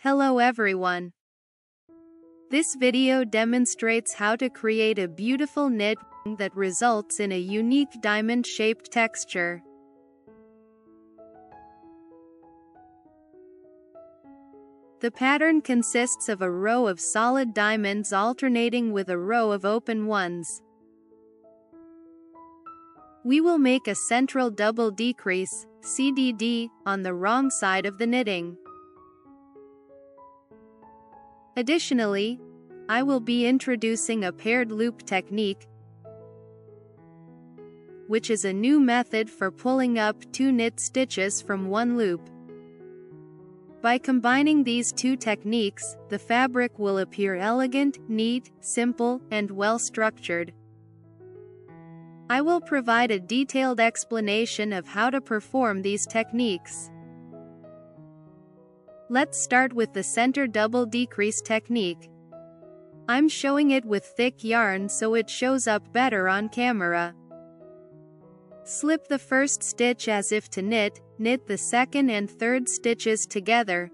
Hello everyone. This video demonstrates how to create a beautiful knit that results in a unique diamond-shaped texture. The pattern consists of a row of solid diamonds alternating with a row of open ones. We will make a central double decrease, CDD, on the wrong side of the knitting. Additionally, I will be introducing a paired loop technique, which is a new method for pulling up 2 knit stitches from one loop. By combining these two techniques, the fabric will appear elegant, neat, simple, and well-structured. I will provide a detailed explanation of how to perform these techniques. Let's start with the center double decrease technique. I'm showing it with thick yarn so it shows up better on camera. Slip the first stitch as if to knit, knit the second and third stitches together.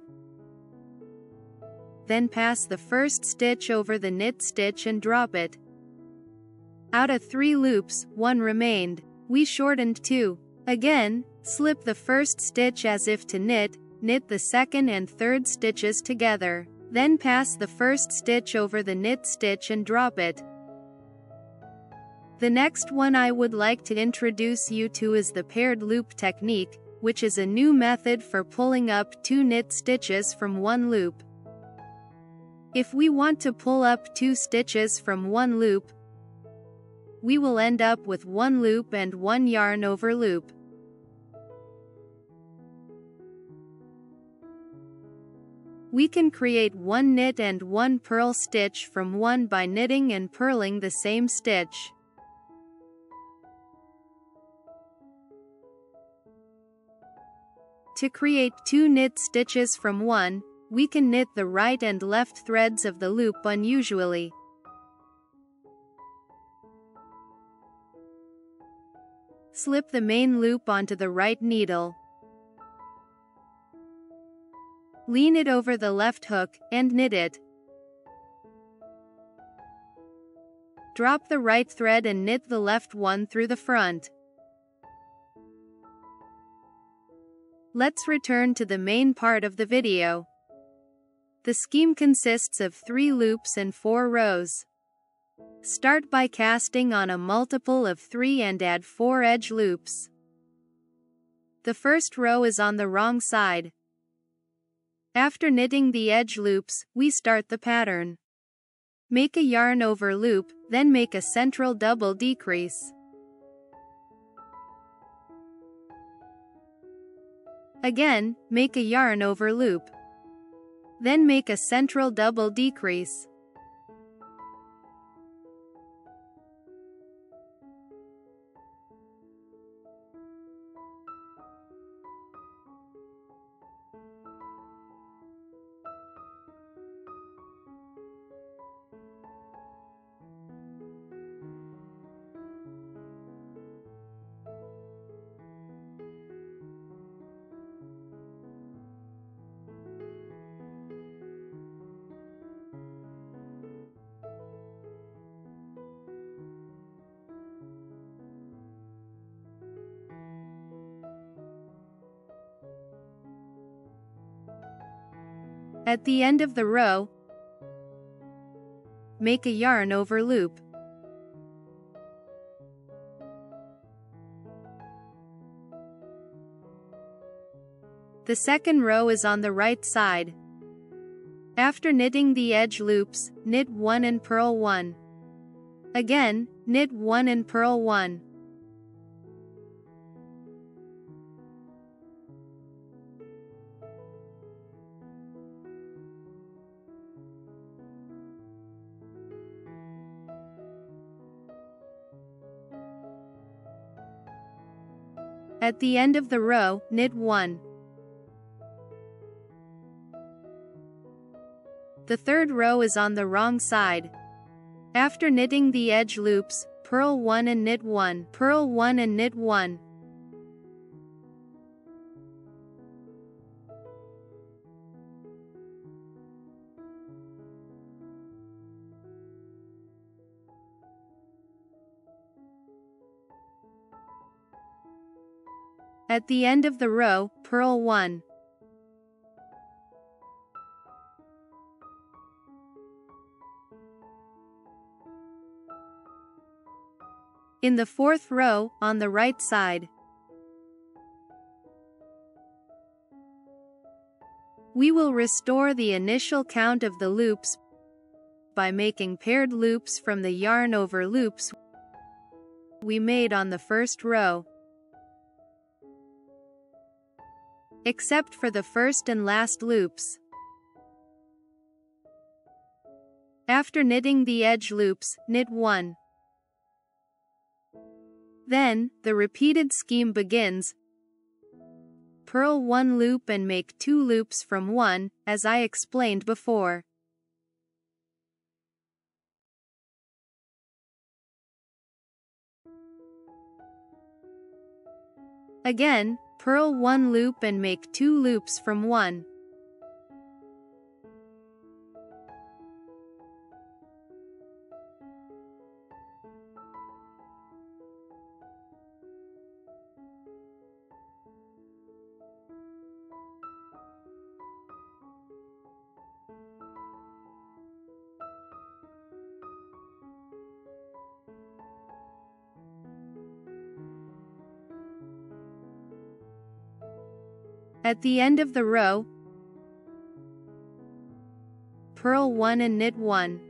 Then pass the first stitch over the knit stitch and drop it. Out of 3 loops, 1 remained. We shortened 2. Again, slip the first stitch as if to knit, knit the second and third stitches together. Then pass the first stitch over the knit stitch and drop it. The next one I would like to introduce you to is the paired loop technique, which is a new method for pulling up 2 knit stitches from one loop. If we want to pull up 2 stitches from one loop, we will end up with 1 loop and 1 yarn over loop. We can create 1 knit and 1 purl stitch from one by knitting and purling the same stitch. To create 2 knit stitches from one, we can knit the right and left threads of the loop unusually. Slip the main loop onto the right needle. Lean it over the left hook, and knit it. Drop the right thread and knit the left one through the front. Let's return to the main part of the video. The scheme consists of 3 loops and 4 rows. Start by casting on a multiple of 3 and add 4 edge loops. The first row is on the wrong side. After knitting the edge loops, we start the pattern. Make a yarn over loop, then make a central double decrease. Again, make a yarn over loop. Then make a central double decrease. At the end of the row, make a yarn over loop. The second row is on the right side. After knitting the edge loops, knit 1 and purl 1. Again, knit 1 and purl 1. At the end of the row, knit 1. The third row is on the wrong side. After knitting the edge loops, purl 1 and knit 1, purl 1 and knit 1. At the end of the row, purl 1. In the fourth row, on the right side, we will restore the initial count of the loops by making paired loops from the yarn over loops we made on the first row, except for the first and last loops. After knitting the edge loops, knit 1. Then, the repeated scheme begins. Purl 1 loop and make 2 loops from 1, as I explained before. Again, purl 1 loop and make 2 loops from 1. At the end of the row, purl 1 and knit 1.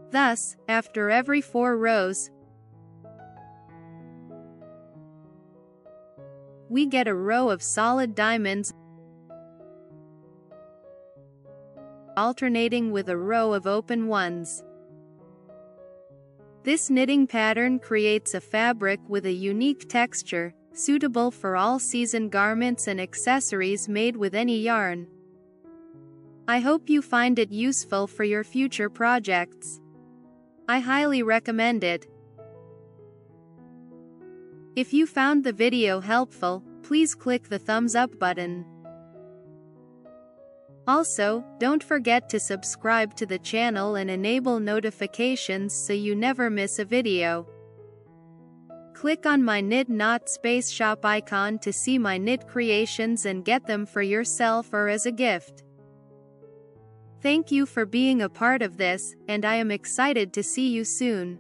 Thus, after every 4 rows, we get a row of solid diamonds, alternating with a row of open ones. This knitting pattern creates a fabric with a unique texture, suitable for all-season garments and accessories made with any yarn. I hope you find it useful for your future projects. I highly recommend it. If you found the video helpful, please click the thumbs up button. Also, don't forget to subscribe to the channel and enable notifications so you never miss a video. Click on my Knit Knot Space Shop icon to see my knit creations and get them for yourself or as a gift. Thank you for being a part of this, and I am excited to see you soon.